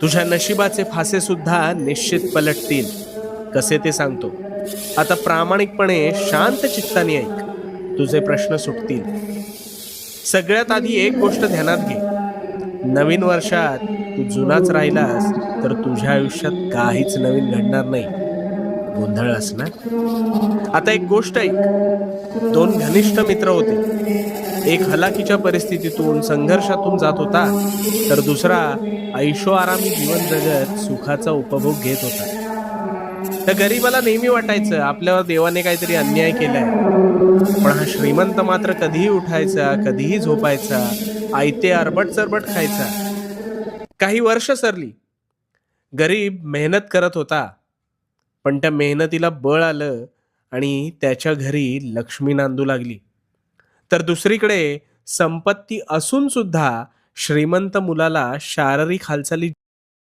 तुझ्या नशिबाचे फासे सुद्धा निश्चित पलटतील. कसे ते सांगतो. आता प्रामाणिकपणे शांत चित्ताने ऐक. तुझे प्रश्न सुटतील. सगळ्यात आधी एक गोष्ट ध्यानात घे. नवीन वर्षात तू जुनाच राहिलास तर तुझ्या आयुष्यात काहीच नवीन घडणार नाही. गोंधळलास ना? आता एक गोष्ट ऐक. दोन घनिष्ठ मित्र होते. एक हलाखीच्या परिस्थितीतून संघर्षातून जात होता, तर दुसरा ऐशोआरामी जीवन जगत सुखाचा उपभोग घेत होता. त्या गरीबाला नेहमी वाटायचं आपल्यावर देवाने काहीतरी अन्याय केलाय. पण हा श्रीमंत मात्र कधीही उठायचा, कधीही झोपायचा, आयते अरबट चरबट खायचा. काही वर्ष सरली. गरीब मेहनत करत होता, पण त्या मेहनतीला बळ आलं आणि त्याच्या घरी लक्ष्मी नांदू लागली. तर दुसरीकडे संपत्ती असून सुद्धा श्रीमंत मुलाला शारीरिक हालचाली